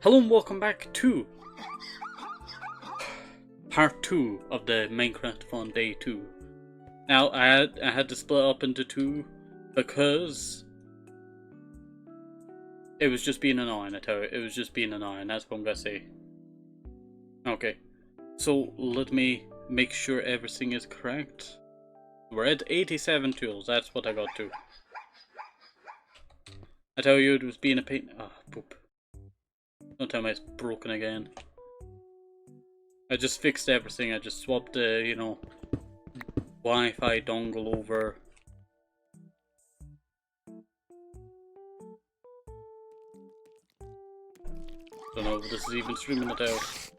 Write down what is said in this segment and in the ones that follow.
Hello and welcome back to part 2 of the MINECRAFTATHON day 2. Now I had to split up into two because it was just being annoying, I tell you. It was just being annoying, that's what I'm gonna say. Okay, so let me make sure everything is correct. We're at 87 tools, that's what I got to. I tell you, it was being a pain. Ah, poop. Don't tell me it's broken again. I just fixed everything. I just swapped the, Wi-Fi dongle over. Don't know if this is even streaming it out.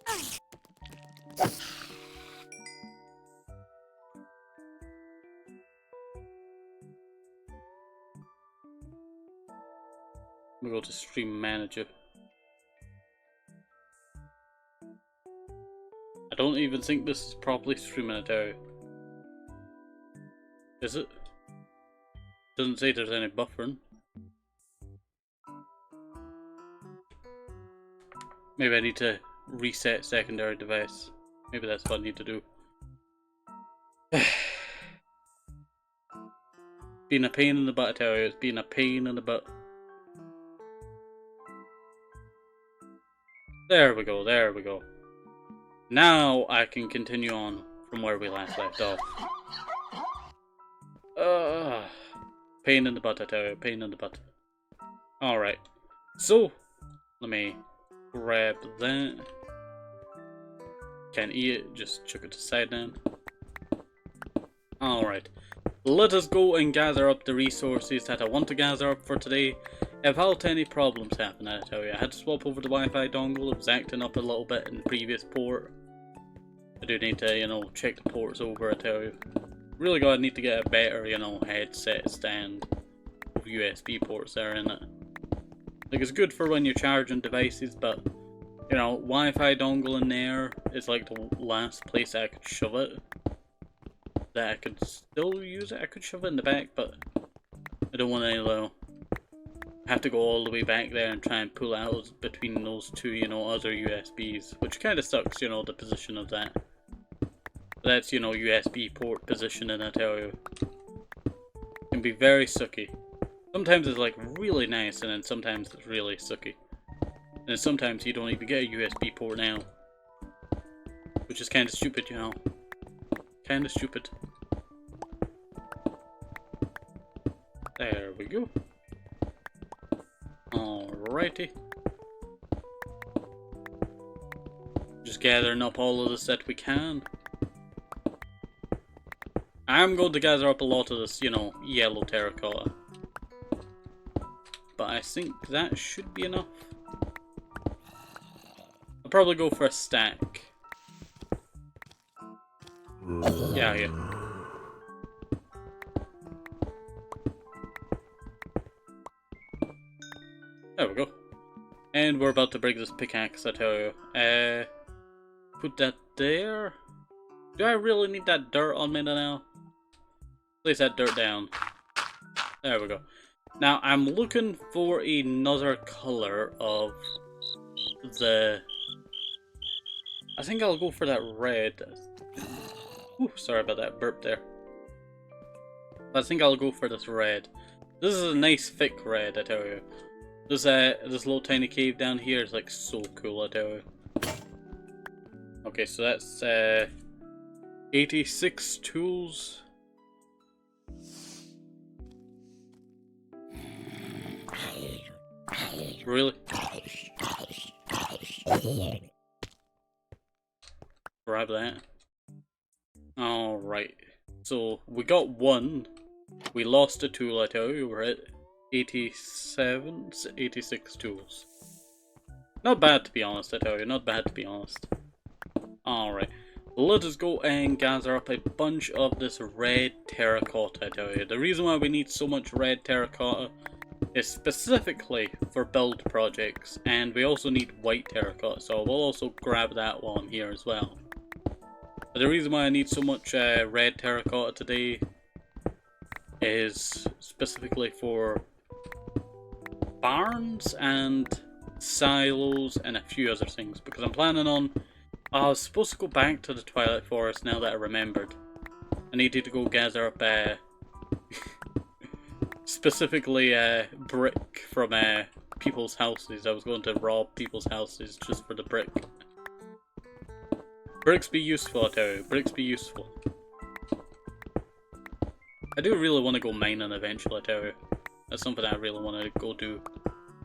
I'm gonna go to Stream Manager. I don't even think this is properly streaming it out. Is it? Doesn't say there's any buffering. Maybe I need to reset secondary device. Maybe that's what I need to do. Being a pain in the butt, I tell you. It's been a pain in the butt. There we go, there we go. Now I can continue on from where we last left off. Pain in the butt, I tell you, pain in the butt. Alright, so let me grab that. Can't eat it, just chuck it to the side then. Alright, let us go and gather up the resources that I want to gather up for today. If any problems happen, I tell you, I had to swap over the Wi-Fi dongle. It was acting up a little bit in the previous port. I do need to, check the ports over, I tell you. Really gotta need to get a better, headset stand with USB ports there in it. Like, it's good for when you're charging devices, but, Wi-Fi dongle in there is like the last place I could shove it. That I could still use it. I could shove it in the back, but I don't want to, have to go all the way back there and try and pull out between those two, other USBs, which kind of sucks, the position of that. But that's, USB port positioning, I tell you. It can be very sucky. Sometimes it's like really nice, and then sometimes it's really sucky. And then sometimes you don't even get a USB port now. Which is kind of stupid, Kind of stupid. There we go. Alrighty. Just gathering up all of this that we can. I'm going to gather up a lot of this, yellow terracotta. But I think that should be enough. I'll probably go for a stack. Yeah. There we go. And we're about to break this pickaxe, I tell you. Put that there. Do I really need that dirt on me now? Place that dirt down. There we go. Now, I'm looking for another color of the... I think I'll go for that red. Ooh, sorry about that burp there. I think I'll go for this red. This is a nice thick red, I tell you. This little tiny cave down here is like so cool, I tell you. Okay, so that's 86 tools. Really? Grab that. Alright. So we got one. We lost a tool, I tell you. We're at 86 tools. Not bad, to be honest, I tell you. Not bad, to be honest. Alright. Let us go and gather up a bunch of this red terracotta, I tell you. The reason why we need so much red terracotta is specifically for build projects. And we also need white terracotta, so we'll also grab that while I'm here as well. But the reason why I need so much red terracotta today is specifically for barns and silos, and a few other things. Because I'm planning on... I was supposed to go back to the Twilight Forest now that I remembered. I needed to go gather up specifically brick from people's houses. I was going to rob people's houses just for the brick. Bricks be useful, I tell you. Bricks be useful. I do really want to go mining eventually, I tell you. That's something I really want to go do.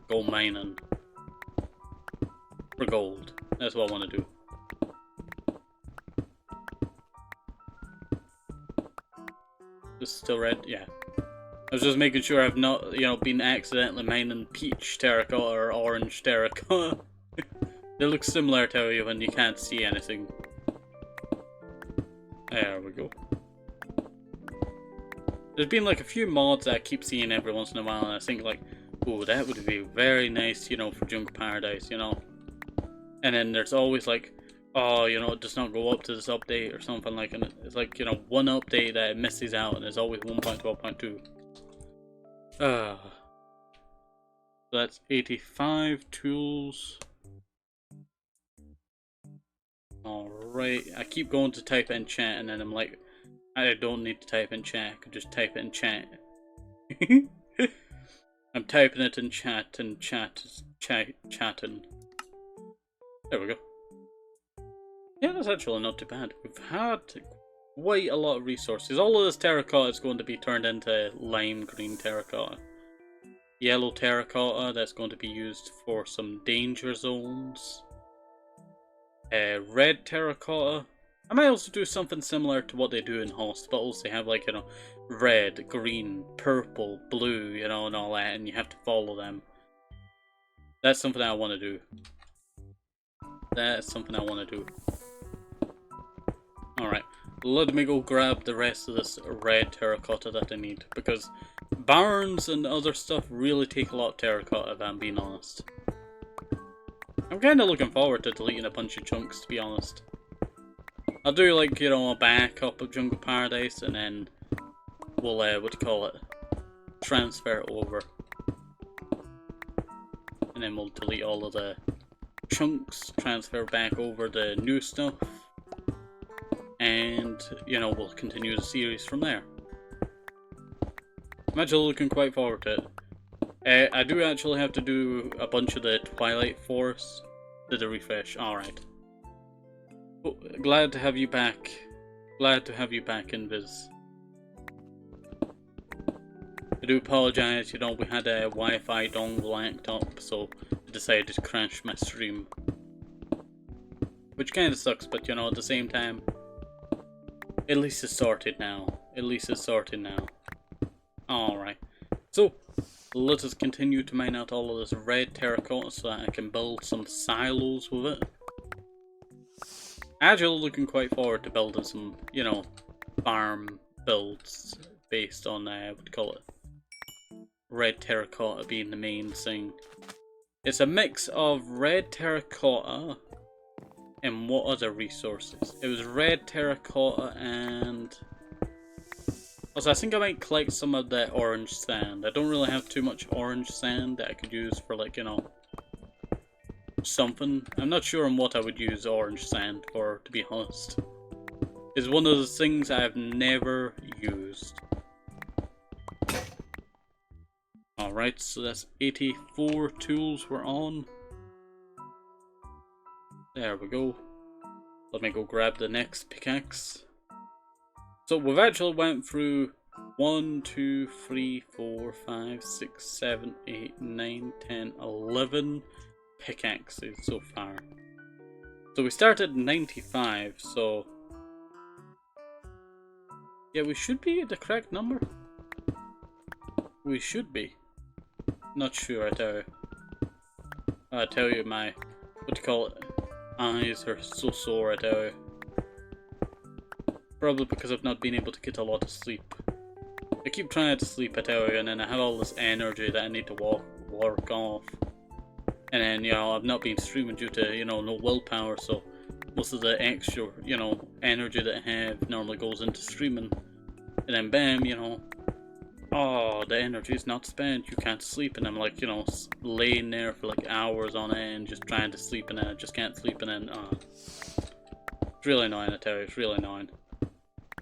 Go mining. For gold. That's what I want to do. This is still red? Yeah. I was just making sure I've not, you know, been accidentally mining peach terracotta or orange terracotta. They look similar, to you, when you can't see anything. There we go. There's been like a few mods that I keep seeing every once in a while, and I think like, oh, that would be very nice, you know, for Jungle Paradise, you know. And then there's always like, oh, you know, it does not go up to this update or something like, and it's like, you know, one update that it misses out, and there's always 1.12.2. So that's 85 tools. Alright, I keep going to type in chat, and then I'm like, I don't need to type in chat, I could just type it in chat. I'm typing it in chat, and chat is chatting. There we go. Yeah, that's actually not too bad. We've had quite a lot of resources. All of this terracotta is going to be turned into lime green terracotta. Yellow terracotta, that's going to be used for some danger zones. Red terracotta. I might also do something similar to what they do in hospitals. They have like, you know, red, green, purple, blue, you know, and all that, and you have to follow them. That's something I want to do. That's something I want to do. Alright, let me go grab the rest of this red terracotta that I need, because barns and other stuff really take a lot of terracotta, if I'm being honest. I'm kind of looking forward to deleting a bunch of chunks, to be honest. I'll do like, you know, a backup of Jungle Paradise, and then we'll, transfer it over. And then we'll delete all of the chunks, transfer back over the new stuff. And, you know, we'll continue the series from there. I'm actually looking quite forward to it. I do actually have to do a bunch of the Twilight Forest. Did a refresh, alright. Oh, glad to have you back. Glad to have you back in Viz. I do apologise, you know, we had a Wi-Fi dongle act up, so I decided to crash my stream. Which kinda sucks, but you know, at the same time, at least it's sorted now. At least it's sorted now. Alright. So, let us continue to mine out all of this red terracotta so that I can build some silos with it. Actually looking quite forward to building some, you know, farm builds based on, what do you call it? Red terracotta being the main thing. It's a mix of red terracotta and what other resources? It was red terracotta and... Also, I think I might collect some of the orange sand. I don't really have too much orange sand that I could use for, like, you know, something. I'm not sure on what I would use orange sand for, to be honest. It's one of the things I've never used. Alright, so that's 84 tools we're on. There we go. Let me go grab the next pickaxe. So we've actually went through 1, 2, 3, 4, 5, 6, 7, 8, 9, 10, 11 pickaxes so far. So we started at 95, so... yeah, we should be at the correct number. We should be. Not sure, I tell you, my, what do you call it, eyes are so sore, I tell you. Probably because I've not been able to get a lot of sleep. I keep trying to sleep, I tell you, and then I have all this energy that I need to work off. And then, you know, I've not been streaming due to, you know, no willpower, so most of the extra, you know, energy that I have normally goes into streaming. And then bam, you know, oh, the energy's not spent, you can't sleep. And I'm like, you know, laying there for like hours on end, just trying to sleep, and then I just can't sleep, and then, it's really annoying, I tell you, it's really annoying.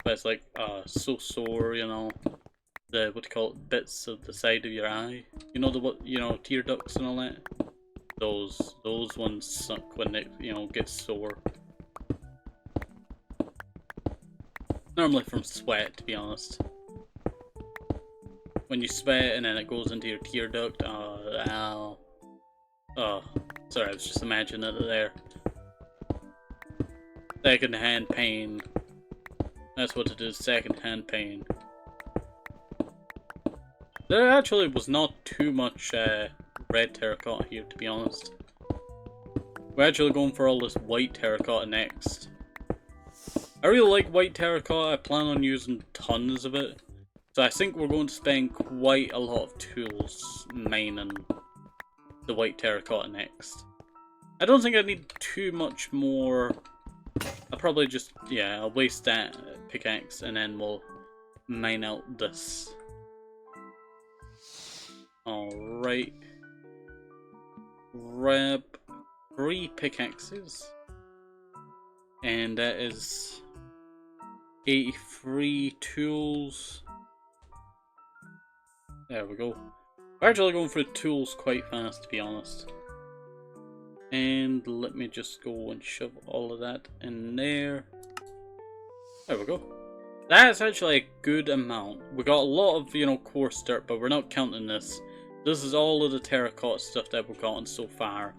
But it's like, so sore, you know, the, what do you call it, bits of the side of your eye. You know, the, what, you know, tear ducts and all that? Those ones suck when it, you know, gets sore. Normally from sweat, to be honest. When you sweat and then it goes into your tear duct, ow. Oh, sorry, I was just imagining it there. Second-hand pain. That's what it is, second-hand pain. There actually was not too much red terracotta here, to be honest. We're actually going for all this white terracotta next. I really like white terracotta, I plan on using tons of it. So I think we're going to spend quite a lot of tools mining the white terracotta next. I don't think I need too much more. I'll probably just, yeah, I'll waste that pickaxe and then we'll mine out this. Alright. Grab 3 pickaxes. And that is 83 tools. There we go. We're actually going through tools quite fast, to be honest. And let me just go and shove all of that in there. There we go. That's actually a good amount. We got a lot of, you know, coarse dirt, but we're not counting this. This is all of the terracotta stuff that we've gotten so far.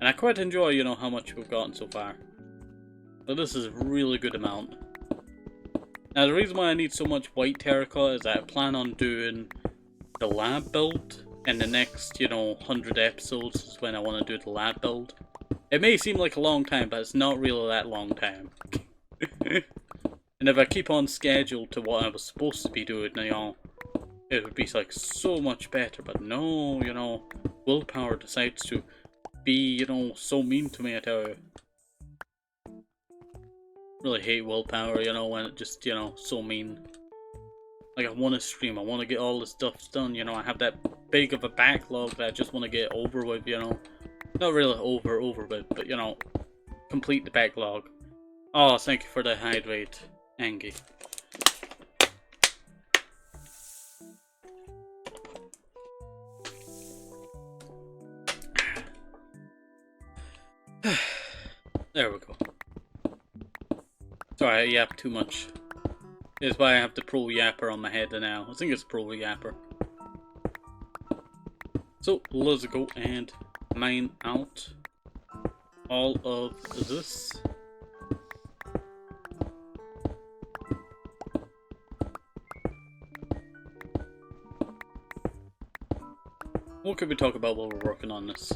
And I quite enjoy, you know, how much we've gotten so far. So this is a really good amount. Now the reason why I need so much white terracotta is that I plan on doing the lab build in the next, you know, 100 episodes is when I want to do the lab build. It may seem like a long time, but it's not really that long time. And if I keep on schedule to what I was supposed to be doing, you know, it would be like so much better. But no, you know, willpower decides to be, you know, so mean to me, I tell you. Really hate willpower, you know, when it just, you know, so mean. Like, I want to stream, I want to get all the stuff done, you know, I have that big of a backlog that I just want to get over with, you know. Not really over with, but, you know, complete the backlog. Oh, thank you for the hydrate, Angie. There we go. Sorry, I yap too much. That's why I have the pro yapper on my head now. I think it's pro yapper. So let's go and mine out all of this. What could we talk about while we're working on this?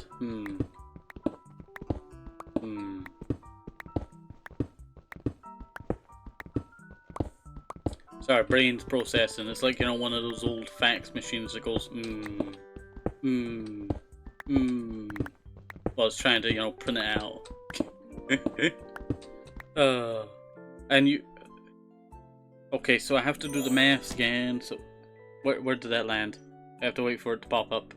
Sorry, brain's processing. It's like, you know, one of those old fax machines that goes, Well, I was trying to, you know, print it out. And you... Okay, so I have to do the maths again, so... Where did that land? I have to wait for it to pop up.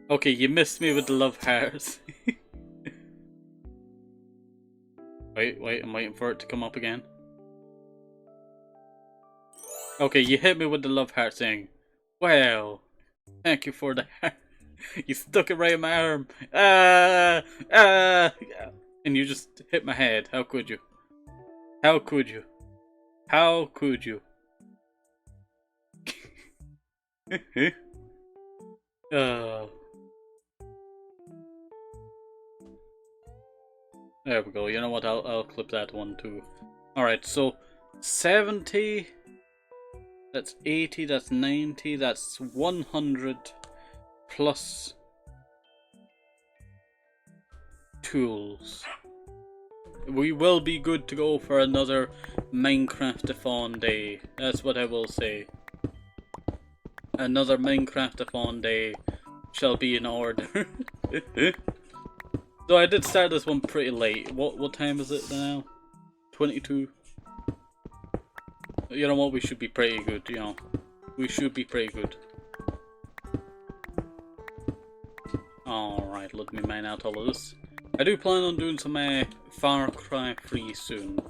Okay, you missed me with the love hearts. Wait, I'm waiting for it to come up again. Okay, you hit me with the love heart thing. Well, thank you for the heart. You stuck it right in my arm. And you just hit my head. How could you? How could you? How could you? There we go. You know what? I'll clip that one too. Alright, so 70, that's 80, that's 90, that's 100 plus tools. We will be good to go for another MINECRAFTATHON day. That's what I will say. Another MINECRAFTATHON day shall be in order. So I did start this one pretty late. What time is it now? 22. You know what, we should be pretty good, you know. We should be pretty good. Alright, let me mine out all of this. I do plan on doing some Far Cry 3 soon.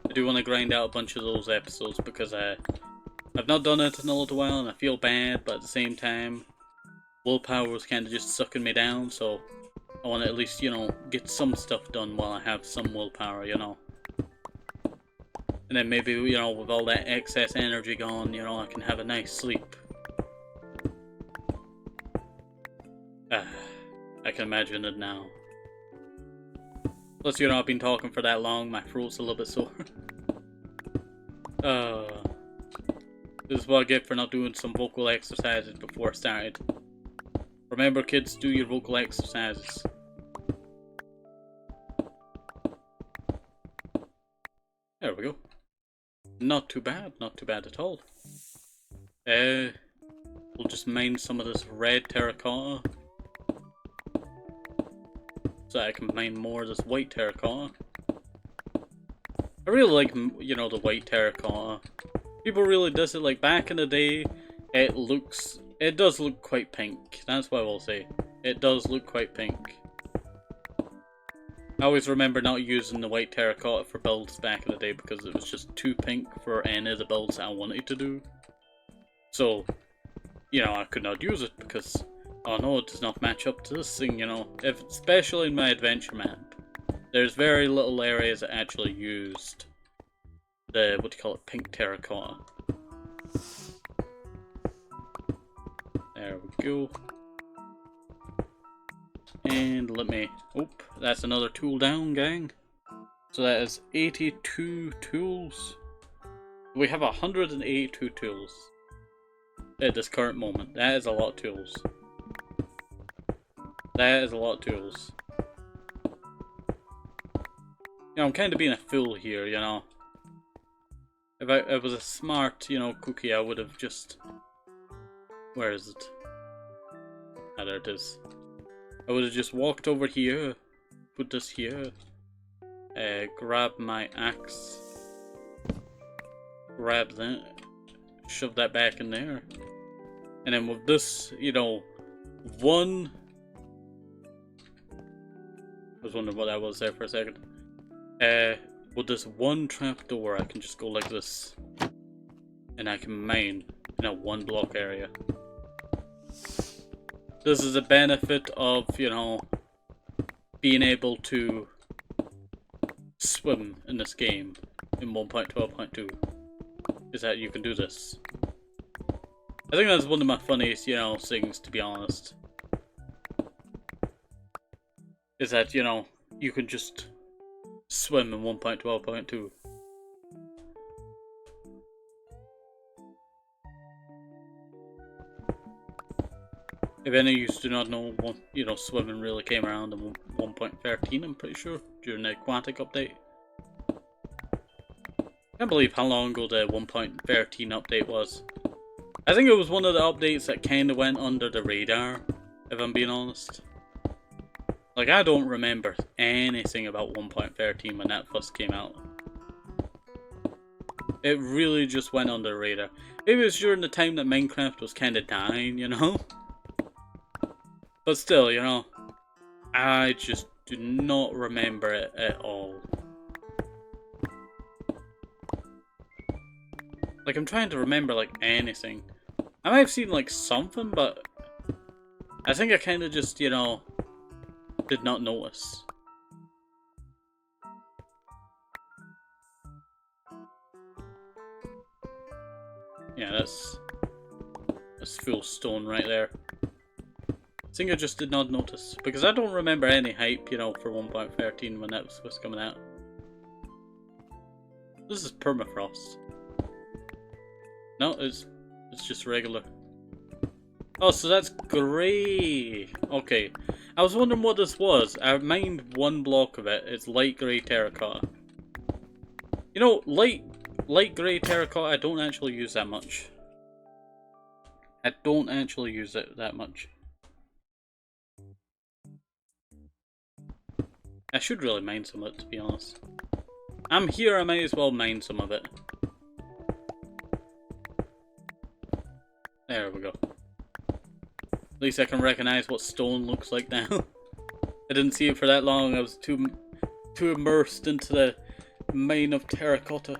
I do want to grind out a bunch of those episodes because I've not done it in a little while and I feel bad, but at the same time, willpower was kind of just sucking me down, so I want to at least, you know, get some stuff done while I have some willpower, you know. And then maybe, you know, with all that excess energy gone, you know, I can have a nice sleep. I can imagine it now. Plus, you know, I've been talking for that long, my throat's a little bit sore. This is what I get for not doing some vocal exercises before I started. Remember, kids, do your vocal exercises. There we go. Not too bad at all. We'll just mine some of this red terracotta. So I can mine more of this white terracotta. I really like, you know, the white terracotta. People really does it, like back in the day, it does look quite pink. That's what I will say. It does look quite pink. I always remember not using the white terracotta for builds back in the day because it was just too pink for any of the builds that I wanted to do. So, you know, I could not use it because, oh no, it does not match up to this thing, you know. Especially in my adventure map, there's very little areas that actually used the, what do you call it, pink terracotta. There we go. And let me, oh, that's another tool down, gang. So that is 82 tools. We have 182 tools at this current moment. That is a lot of tools. That is a lot of tools. You know, I'm kind of being a fool here, you know. If I was a smart, you know, cookie, I would have just... Where is it? Ah, there it is. I would have just walked over here, put this here, grab my axe, grab that, shove that back in there, and then with this, you know, I was wondering what that was there for a second. With this one trapdoor, I can just go like this, and I can mine in a 1 block area. This is a benefit of, you know, being able to swim in this game in 1.12.2, is that you can do this. I think that's one of my funniest, you know, things, to be honest. Is that, you know, you can just swim in 1.12.2. If any of you do not know, you know, swimming really came around in 1.13, I'm pretty sure, during the aquatic update. I can't believe how long ago the 1.13 update was. I think it was one of the updates that kind of went under the radar, if I'm being honest. Like, I don't remember anything about 1.13 when that first came out. It really just went under the radar. Maybe it was during the time that Minecraft was kind of dying, you know? But still, you know, I just do not remember it at all. Like, I'm trying to remember, like, anything. I might have seen, like, something, but I think I kind of just, you know, did not notice. Yeah, that's full stone right there. I think I just did not notice, because I don't remember any hype, you know, for 1.13 when that was coming out. This is permafrost. No, it's just regular. Oh, so that's grey. Okay, I was wondering what this was. I mined 1 block of it. It's light grey terracotta. You know, light grey terracotta, I don't actually use that much. I don't actually use it that much. I should really mine some of it, to be honest. I'm here, I might as well mine some of it. There we go. At least I can recognize what stone looks like now. I didn't see it for that long. I was too immersed into the mine of terracotta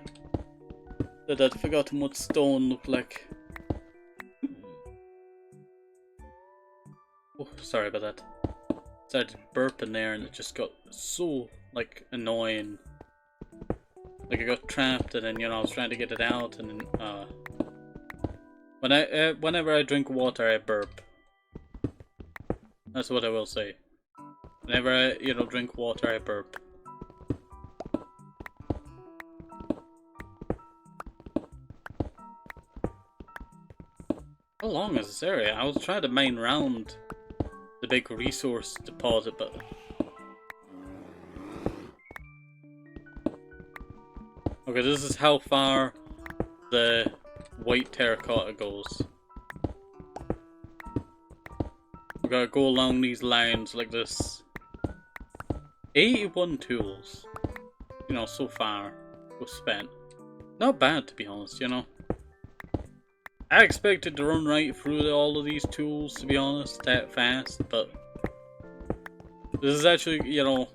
that I'd forgotten what stone looked like. Oh, sorry about that. Started to burp in there and it just got so, like, annoying. Like, I got trapped and then, you know, I was trying to get it out and then, whenever I drink water, I burp. That's what I will say. Whenever I, you know, drink water, I burp. How long is this area? I was trying to mine round the big resource deposit, but... Okay, this is how far the white terracotta goes. We gotta go along these lines like this. 81 tools. You know, so far was spent. Not bad, to be honest, you know. I expected to run right through all of these tools, to be honest, that fast, but this is actually, you know,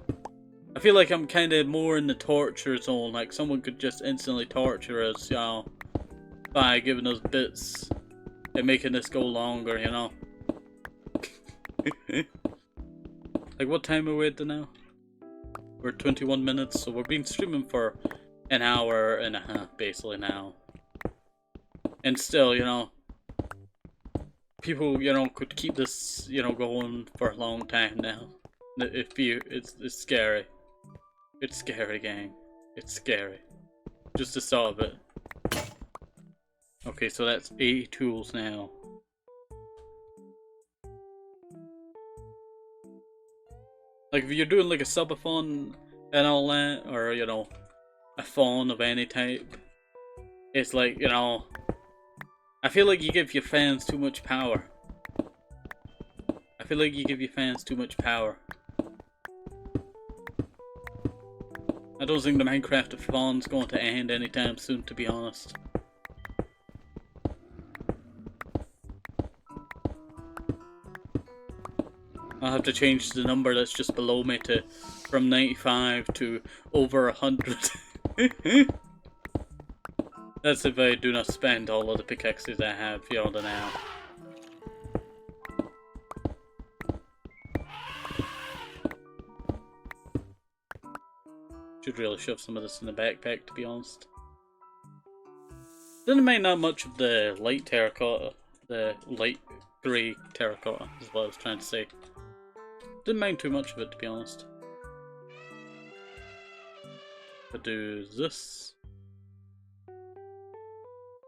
I feel like I'm kind of more in the torture zone, like someone could just instantly torture us, you know, by giving us bits and making this go longer, you know. Like, what time are we at now? We're 21 minutes, so we've been streaming for an hour and a half, basically, now. And still, you know, people, you know, could keep this, you know, going for a long time now. It's scary. It's scary, gang. It's scary. Just to solve it. Okay, so that's 80 tools now. Like, if you're doing like a subathon and all that, or, you know, a thon of any type, it's like, you know, I feel like you give your fans too much power. I feel like you give your fans too much power. I don't think the Minecraft-a-thon's going to end anytime soon, to be honest. I'll have to change the number that's just below me to from 95 to over 100. That's if I do not spend all of the pickaxes I have here now. Should really shove some of this in the backpack, to be honest. Didn't mind that much of the light terracotta, the light grey terracotta is what I was trying to say. Didn't mind too much of it, to be honest. I'll do this.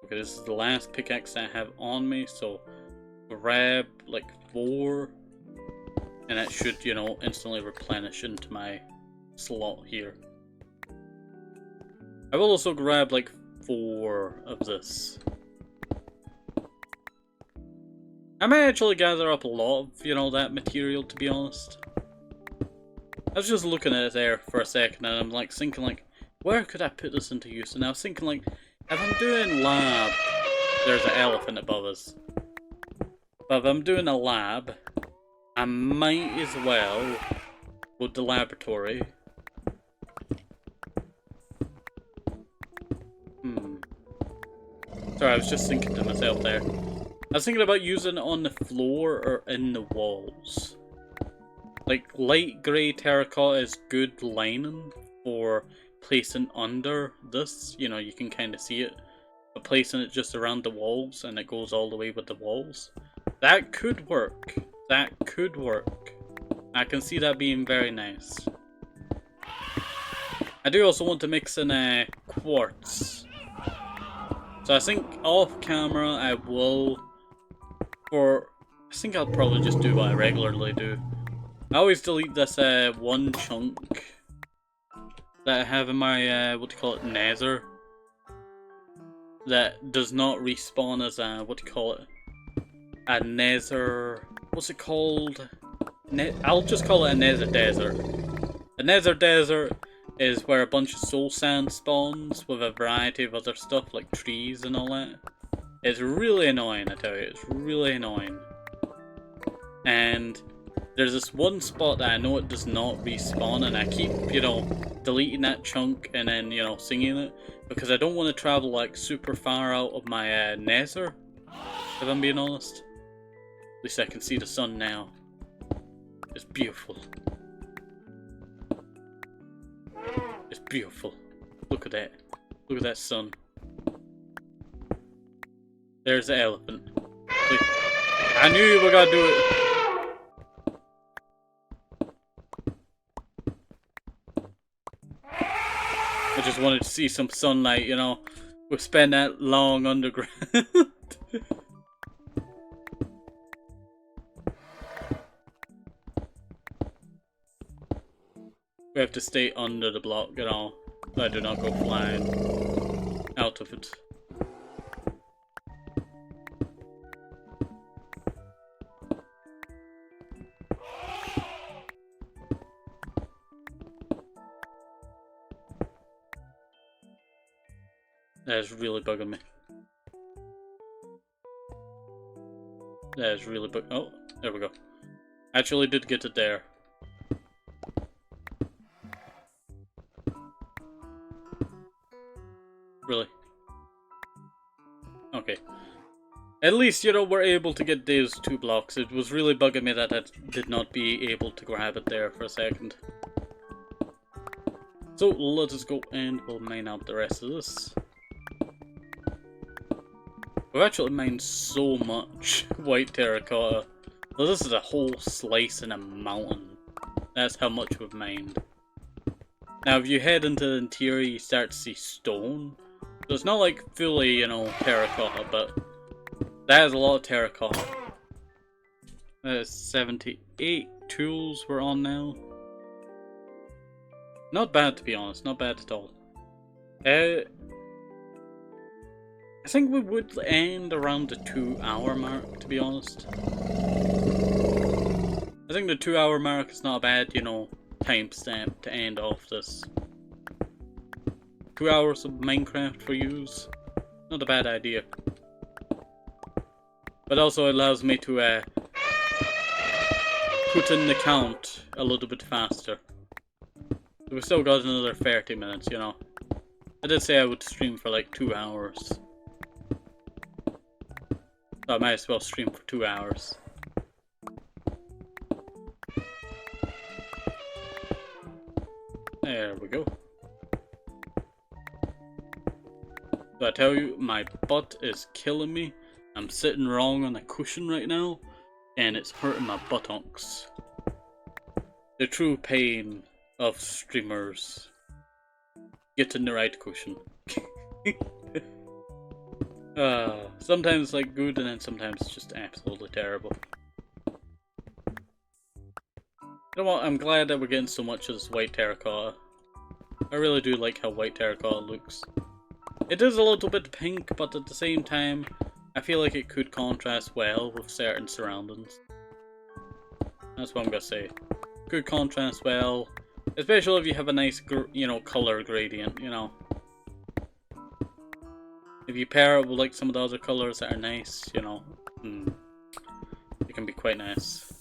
Okay, this is the last pickaxe I have on me, so grab like 4, and that should, you know, instantly replenish into my slot here. I will also grab like 4 of this. I might actually gather up a lot of, you know, that material, to be honest. I was just looking at it there for a second and I'm like thinking like, where could I put this into use? And I was thinking like, if I'm doing lab, there's an elephant above us. But if I'm doing a lab, I might as well go to the laboratory. Sorry, I was just thinking to myself there. I was thinking about using it on the floor or in the walls. Like, light grey terracotta is good lining for placing under this. You know, you can kind of see it. But placing it just around the walls and it goes all the way with the walls. That could work. That could work. I can see that being very nice. I do also want to mix in quartz. So I think off camera I will, I think I'll probably just do what I regularly do. I always delete this one chunk that I have in my, what do you call it, nether. That does not respawn as a, what do you call it, a nether, what's it called? I'll just call it a nether desert. A nether desert is where a bunch of soul sand spawns with a variety of other stuff like trees and all that. It's really annoying, I tell you, it's really annoying. And there's this one spot that I know it does not respawn, and I keep, you know, deleting that chunk and then, you know, singing it, because I don't want to travel like super far out of my nether, if I'm being honest. At least I can see the sun now. It's beautiful. It's beautiful. Look at that. Look at that sun. There's the elephant. Look. I knew you were gonna do it. I just wanted to see some sunlight, you know. We've spent that long underground. We have to stay under the block, you know, so I do not go flying out of it. That is really bugging me. That is really bug. Oh, there we go. Actually did get it there. Really? Okay. At least, you know, we're able to get those 2 blocks. It was really bugging me that I did not be able to grab it there for a second. So, let us go and we'll mine out the rest of this. We've actually mined so much white terracotta. Well, this is a whole slice in a mountain. That's how much we've mined. Now, if you head into the interior, you start to see stone. So it's not like fully, you know, terracotta, but that is a lot of terracotta. 78 tools we're on now. Not bad, to be honest. Not bad at all. I think we would end around the 2-hour mark, to be honest. I think the 2-hour mark is not a bad, you know, timestamp to end off this. 2 hours of Minecraft for use. Not a bad idea. But also it allows me to put in the count a little bit faster. We've still got another 30 minutes, you know. I did say I would stream for like 2 hours. So I might as well stream for 2 hours. There we go. So I tell you, my butt is killing me. I'm sitting wrong on a cushion right now, and it's hurting my buttocks. The true pain of streamers. Getting the right cushion. Sometimes it's like good, and then sometimes it's just absolutely terrible. You know what, I'm glad that we're getting so much of this white terracotta. I really do like how white terracotta looks. It is a little bit pink, but at the same time, I feel like it could contrast well with certain surroundings. That's what I'm gonna say. Could contrast well, especially if you have a nice, you know, color gradient, you know. If you pair it with like some of the other colors that are nice, you know, it can be quite nice.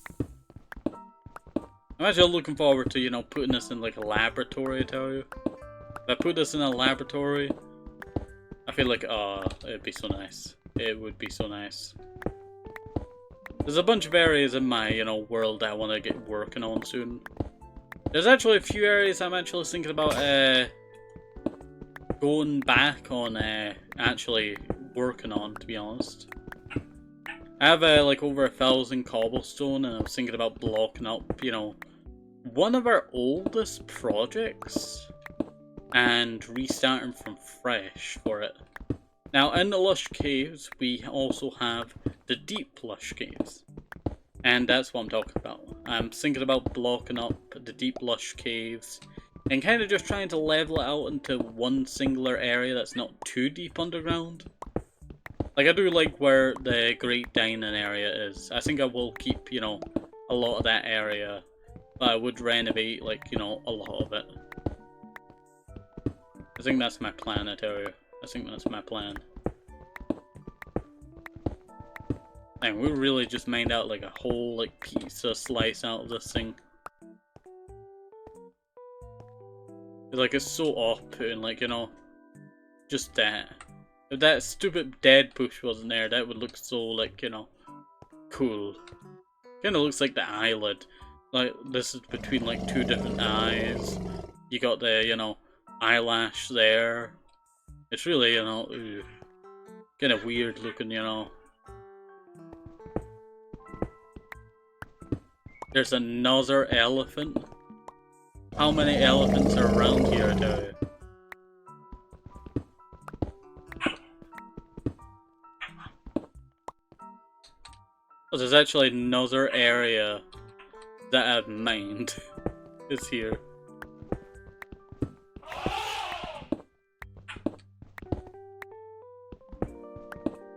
I'm actually looking forward to, you know, putting this in like a laboratory, I tell you. If I put this in a laboratory, I feel like, it'd be so nice. It would be so nice. There's a bunch of areas in my, you know, world that I want to get working on soon. There's actually a few areas I'm actually thinking about, going back on, actually working on, to be honest. I have, like, over 1,000 cobblestone, and I was thinking about blocking up, you know, one of our oldest projects, and restarting from fresh for it. Now, in the Lush Caves, we also have the Deep Lush Caves. And that's what I'm talking about. I'm thinking about blocking up the Deep Lush Caves and kind of just trying to level it out into one singular area that's not too deep underground. Like, I do like where the Great Dining area is. I think I will keep, you know, a lot of that area, but I would renovate, like, you know, a lot of it. I think that's my plan, I tell you. I think that's my plan. And we really just mined out like a whole like pizza slice out of this thing. Like it's so off-putting, like, you know, just that. If that stupid dead bush wasn't there, that would look so, like, you know, cool. Kinda looks like the eyelid. Like, this is between, like, two different eyes. You got the, you know, eyelash there. It's really, you know, kinda weird looking, you know. There's another elephant. How many elephants are around here, I tell you? Oh, there's actually another area that I've mined. Is here.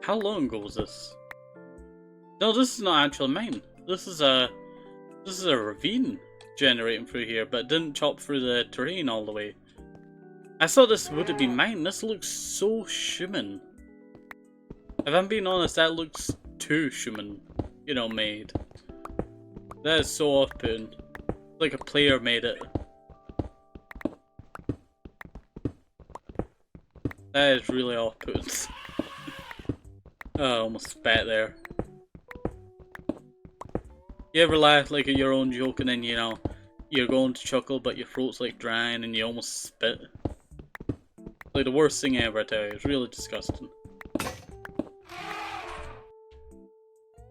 How long ago was this? No, this is not actually mine. This is a ravine generating through here, but it didn't chop through the terrain all the way. I thought this would have been mine. This looks so human. If I'm being honest, that looks too human, you know, made. That is so off-putting. Like a player made it. That is really off-putting. Oh, I almost spat there. You ever laugh like at your own joke and then, you know, you're going to chuckle but your throat's like drying and you almost spit? Like the worst thing ever, I tell you. It's really disgusting.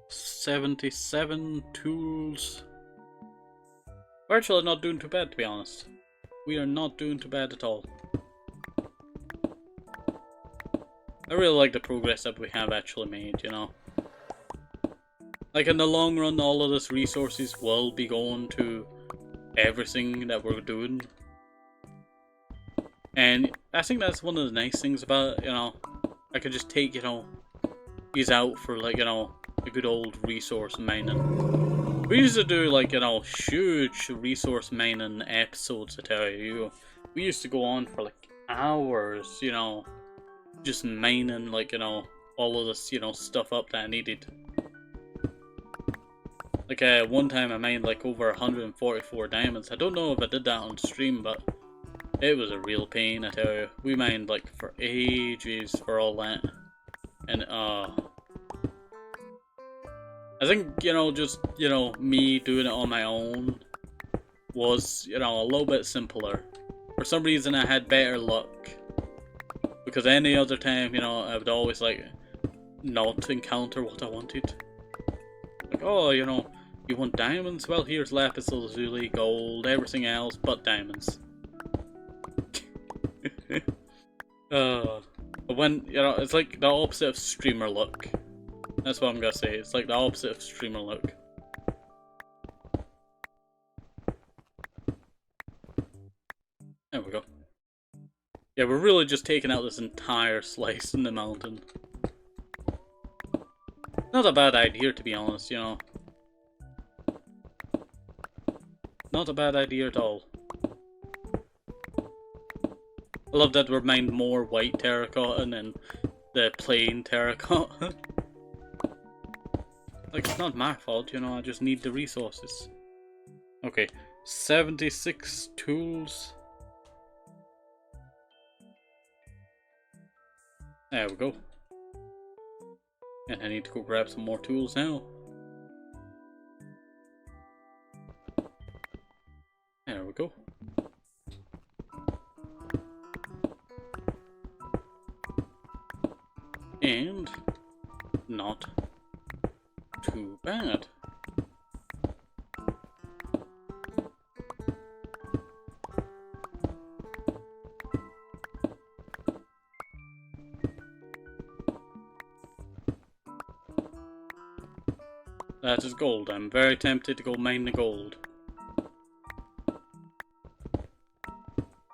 77 tools. We're actually not doing too bad, to be honest. We are not doing too bad at all. I really like the progress that we have actually made, you know. Like in the long run, all of this resources will be going to everything that we're doing. And I think that's one of the nice things about it, you know. I could just take, you know, these out for, like, you know, a good old resource mining. We used to do, like, you know, huge resource mining episodes, I tell you. We used to go on for, like, hours, you know, just mining, like, you know, all of this, you know, stuff up that I needed. Like, one time I mined, like, over 144 diamonds. I don't know if I did that on stream, but it was a real pain, I tell you. We mined, like, for ages for all that. And, I think, you know, just, you know, me doing it on my own was, you know, a little bit simpler. For some reason I had better luck. Because any other time, you know, I would always, like, not encounter what I wanted. Like, oh, you know, you want diamonds? Well, here's lapis lazuli, gold, everything else but diamonds. But when, you know, it's like the opposite of streamer luck. That's what I'm gonna say. It's like the opposite of streamer luck. There we go. Yeah, we're really just taking out this entire slice in the mountain. Not a bad idea, to be honest, you know. Not a bad idea at all. I love that we're mined more white terracotta than the plain terracotta. Like, it's not my fault, you know, I just need the resources. Okay, 76 tools. There we go. And I need to go grab some more tools now. There we go. And not too bad. That is gold. I'm very tempted to go mine the gold.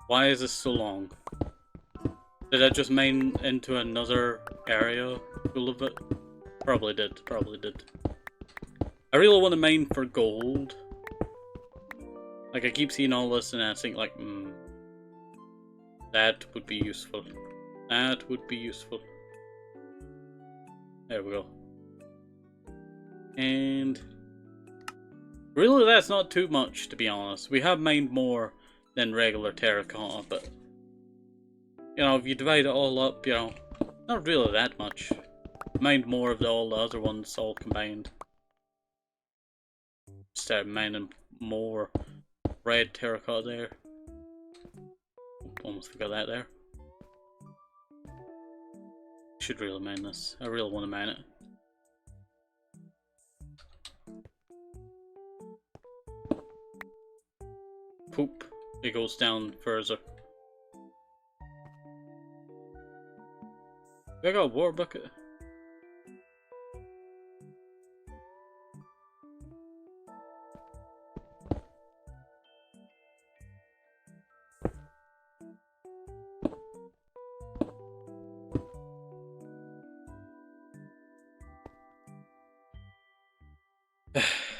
Why is this so long? Did I just mine into another area full of it? Probably did, probably did. I really want to mine for gold. Like, I keep seeing all this and I think like, That would be useful. That would be useful. There we go. And really, that's not too much, to be honest. We have mined more than regular terracotta, but you know, if you divide it all up, you know, not really that much. Mined more of all the other ones all combined. Start mining more red terracotta there. Almost forgot that there. Should really mine this. I really want to mine it. Poop. It goes down further. I got a water bucket.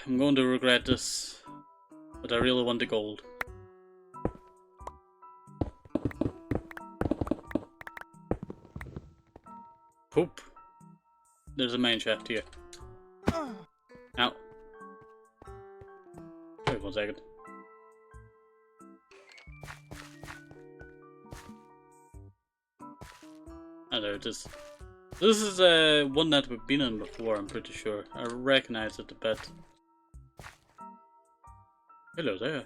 I'm going to regret this, but I really want the gold. Poop. There's a mine shaft here. Ow. Wait 1 second. Ah, there it is. This is one that we've been in before, I'm pretty sure. I recognize it a bit. Hello there.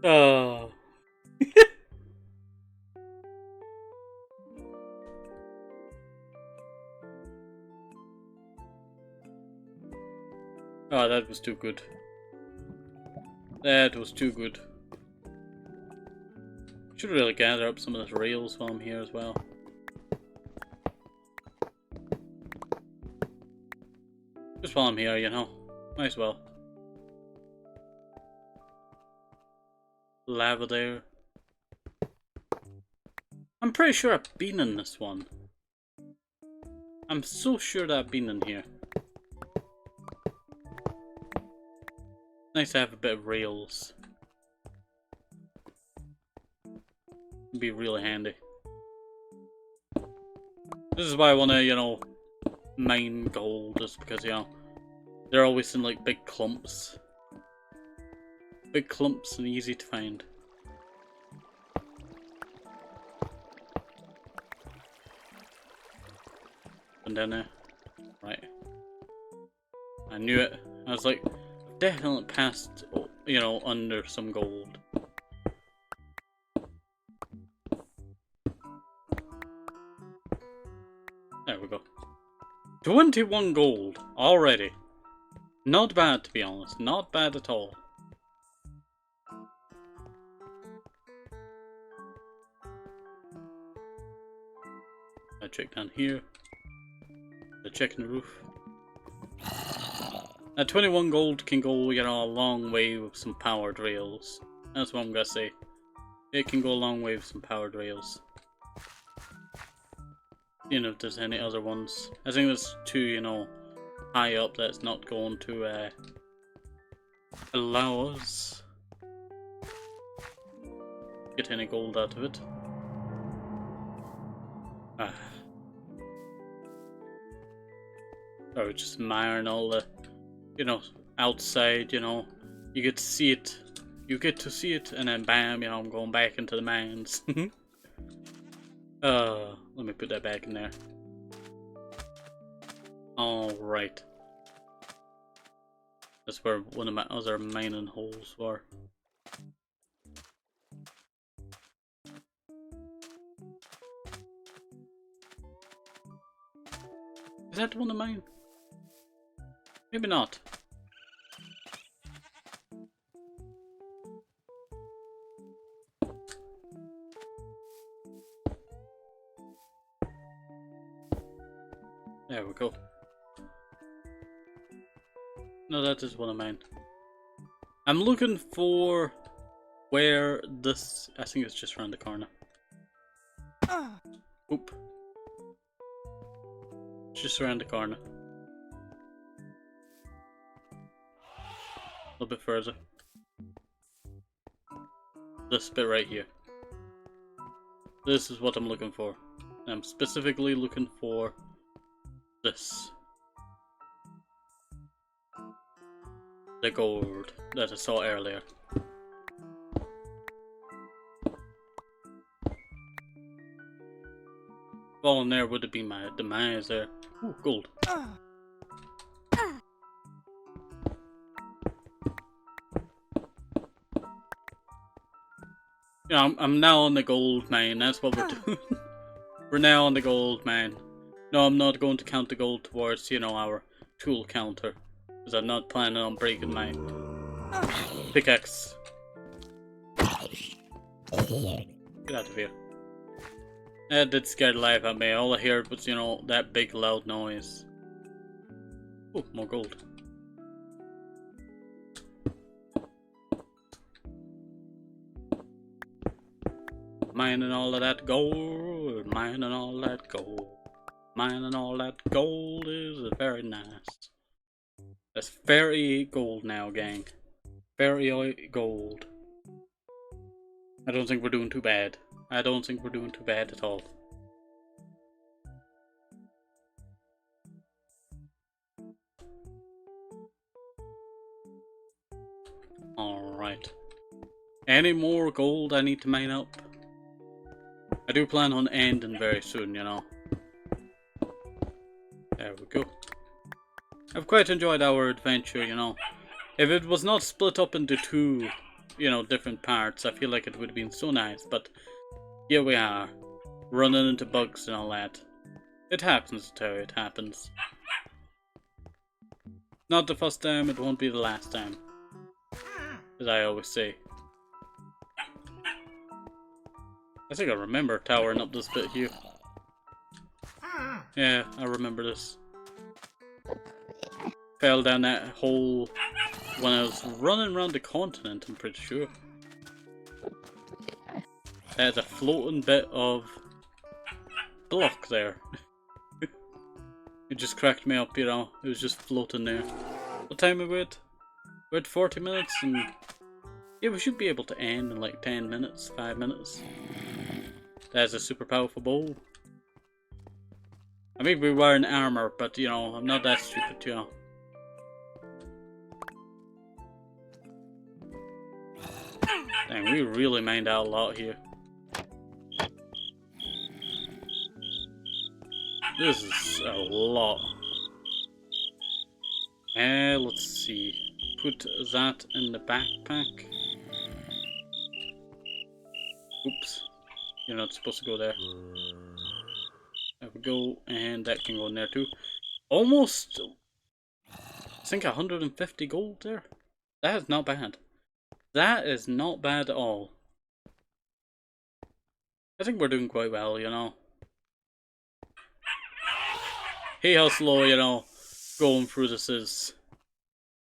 Oh. Oh, that was too good. That was too good. Should really gather up some of this rails while I'm here as well. Just while I'm here, you know. Might as well. Lava there. I'm pretty sure I've been in this one. I'm so sure that I've been in here. Nice to have a bit of rails. It'd be really handy. This is why I want to, you know, mine gold, is because, you know, they're always in like big clumps. Big clumps and easy to find. And down there. Right. I knew it. I was like, definitely passed, you know, under some gold. There we go. 21 gold already. Not bad, to be honest. Not bad at all. I check down here. I check in the roof. 21 gold can go, you know, a long way with some powered rails. That's what I'm gonna say. It can go a long way with some powered rails. You know, if there's any other ones. I think there's two, you know, high up that's not going to allow us get any gold out of it. Ah. Or just miring all the, you know, outside, you know, you get to see it. You get to see it, and then bam, you know, I'm going back into the mines. Let me put that back in there. Alright. That's where one of my other mining holes were. Is that the one of mine? Maybe not. There we go. No, that is one of mine. I'm looking for where this... I think it's just around the corner. Oop. Just around the corner. A bit further. This bit right here. This is what I'm looking for. I'm specifically looking for this. The gold that I saw earlier. Falling there would have been my demise there. Ooh, gold. Yeah, I'm now on the gold mine, that's what we're doing. We're now on the gold mine. No, I'm not going to count the gold towards, you know, our tool counter. Because I'm not planning on breaking my pickaxe. Get out of here. That did scare the life out of me. All I heard was, you know, that big loud noise. Oh, more gold. Mining all of that gold, mining all that gold, mining all that gold is very nice. That's fairy gold now, gang. Fairy gold. I don't think we're doing too bad. I don't think we're doing too bad at all. Alright. Any more gold I need to mine up? I do plan on ending very soon, you know. There we go. I've quite enjoyed our adventure, you know. If it was not split up into two, you know, different parts, I feel like it would have been so nice, but here we are, running into bugs and all that. It happens, Terry, it happens. Not the first time, it won't be the last time. As I always say. I think I remember towering up this bit here. Yeah, I remember this. Fell down that hole when I was running around the continent, I'm pretty sure. There's a floating bit of block there. It just cracked me up, you know. It was just floating there. What time are we at? We're at 40 minutes and... yeah, we should be able to end in like 10 minutes, 5 minutes. That's a super powerful bow. I mean, we're wearing armor, but you know, I'm not that stupid, you know. Dang, we really mined out a lot here. This is a lot. Let's see. Put that in the backpack. Oops. You're not supposed to go there. There we go, and that can go in there too. Almost, I think 150 gold there. That is not bad. That is not bad at all. I think we're doing quite well, you know. Hey, how slow, you know, going through this is.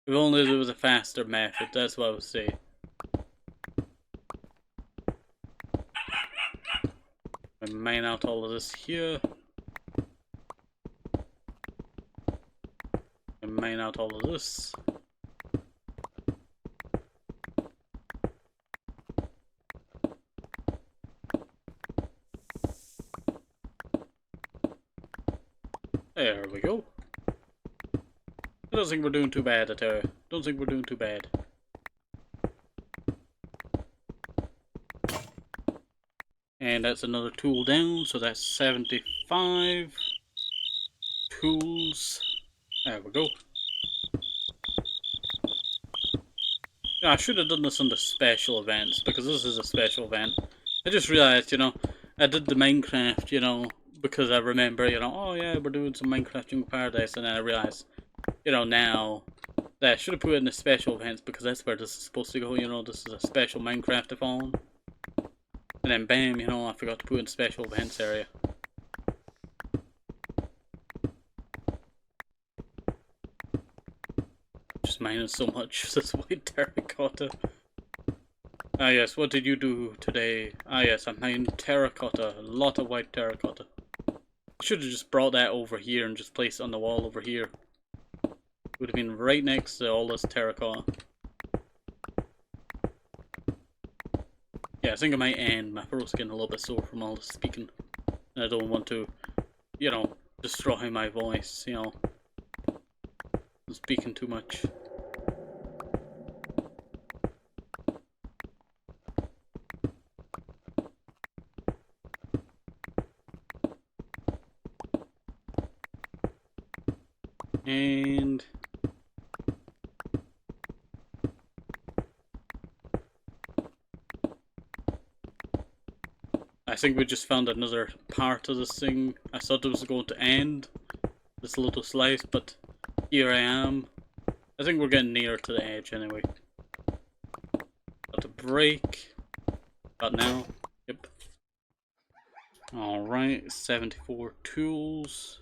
If only there was a faster method, that's what I would say. I mine out all of this here. I mine out all of this. There we go. I don't think we're doing too bad, I tell you. Don't think we're doing too bad. And that's another tool down, so that's 75 tools. There we go. Yeah, I should have done this on the special events, because this is a special event. I just realized, you know, I did the Minecraft, you know, because I remember, you know, oh yeah, we're doing some Minecraft Jungle Paradise, and then I realized, you know, now that I should have put it in the special events, because that's where this is supposed to go, you know, this is a special Minecraftathon. And then bam, you know, I forgot to put in the special events area. Just mining so much, this white terracotta. Ah yes, what did you do today? Ah yes, I mined terracotta, a lot of white terracotta. I should have just brought that over here and just placed it on the wall over here. Would have been right next to all this terracotta. I think I might end. My throat's getting a little bit sore from all the speaking. And I don't want to, you know, destroy my voice, you know. I'm speaking too much. And I think we just found another part of this thing. I thought it was going to end, this little slice, but here I am. I think we're getting near to the edge anyway. Got a break. Got now. Yep. Alright, 74 tools.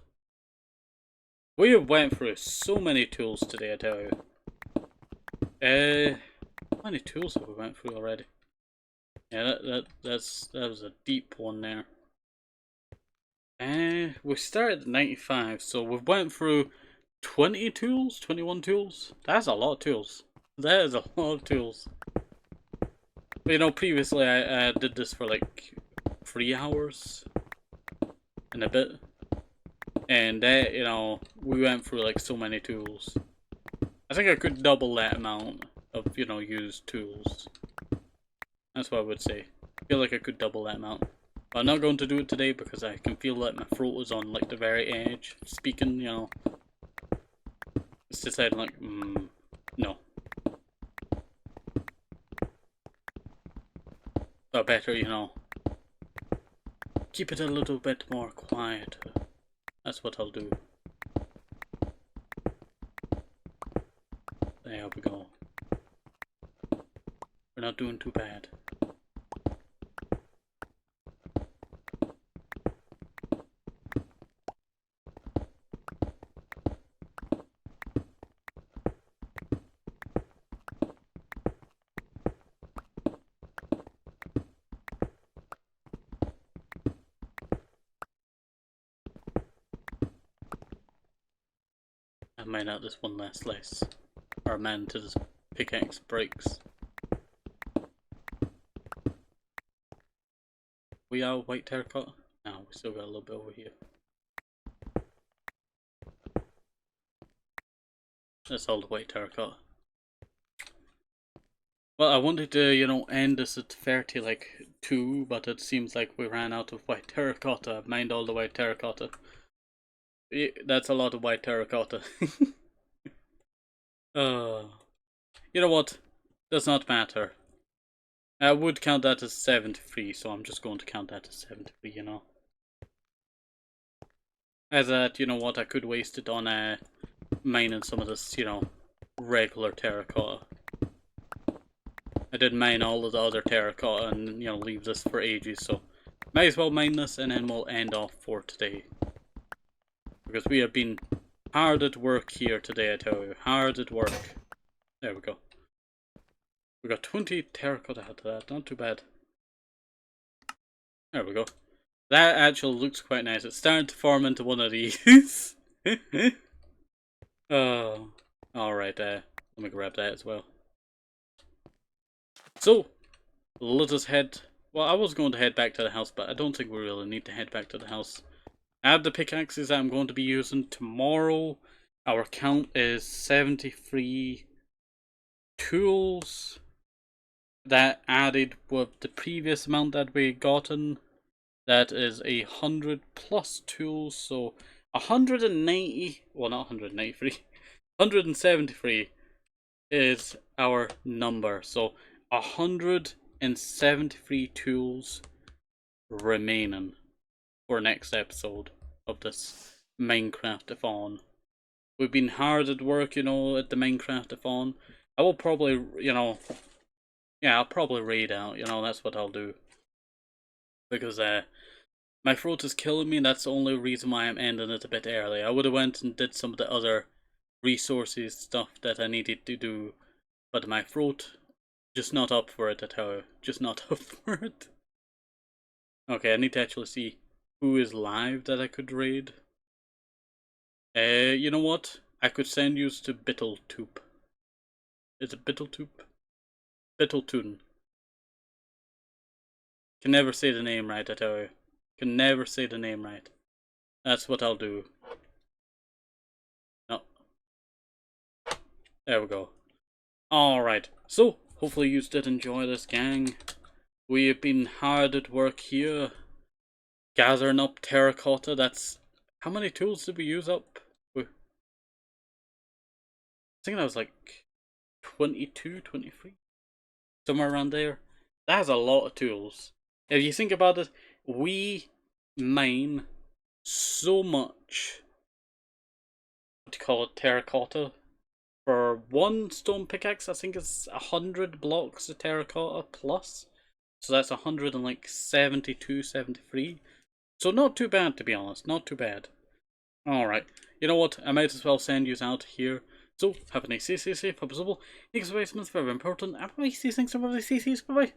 We have went through so many tools today, I tell you. How many tools have we went through already? Yeah, that was a deep one there. We started at 95, so we've went through 20 tools, 21 tools. That's a lot of tools. That is a lot of tools. But, you know, previously I did this for like 3 hours and a bit. And that, you know, we went through like so many tools. I think I could double that amount of, you know, used tools. That's what I would say. I feel like I could double that amount. But I'm not going to do it today because I can feel like my throat is on like the very edge of speaking, you know. It's deciding like, no. So better, you know, keep it a little bit more quiet. That's what I'll do. There we go. We're not doing too bad. I might not this one last slice. Or a man to this pickaxe breaks. We are white terracotta? No, we still got a little bit over here. That's all the white terracotta. Well, I wanted to, you know, end this at 30, like, 2, but it seems like we ran out of white terracotta. I've mined all the white terracotta. That's a lot of white terracotta. You know what? Does not matter. I would count that as 73, so I'm just going to count that as 73, you know. As that, you know what, I could waste it on mining some of this, you know, regular terracotta. I did mine all of the other terracotta and, you know, leave this for ages, so might as well mine this and then we'll end off for today. Because we have been hard at work here today, I tell you. Hard at work. There we go. We got 20 terracotta out of that, not too bad. There we go. That actually looks quite nice. It's starting to form into one of these. Oh, alright, let me grab that as well. So, let us head... Well, I was going to head back to the house, but I don't think we really need to head back to the house. I have the pickaxes that I'm going to be using tomorrow. Our count is 73 tools. That added with the previous amount that we gotten, that is 100 plus tools, so 190, well not 193, 173 is our number, so 173 tools remaining for next episode of this MINECRAFTATHON. We've been hard at work, you know, at the MINECRAFTATHON. I will probably, you know, yeah, I'll probably raid out, you know, that's what I'll do. Because, my throat is killing me, and that's the only reason why I'm ending it a bit early. I would have went and did some of the other resources stuff that I needed to do, but my throat, just not up for it, I tell you. Just not up for it. Okay, I need to actually see who is live that I could raid. You know what? I could send you to Bittletoop. Is it Bittletoop? Bittletoon. Can never say the name right, I tell you. Can never say the name right. That's what I'll do. No. There we go. Alright, so hopefully you did enjoy this, gang. We have been hard at work here, gathering up terracotta. That's... How many tools did we use up? I think that was like 22, 23. Somewhere around there. That's a lot of tools. If you think about it, we mine so much, what do you call it, terracotta. For one stone pickaxe, I think it's 100 blocks of terracotta plus. So that's 172, 73. So not too bad, to be honest. Not too bad. Alright. You know what? I might as well send you out here. So, have a nice day, stay safe, possible. Next advice is very important. I probably see things about the CCs. Bye bye.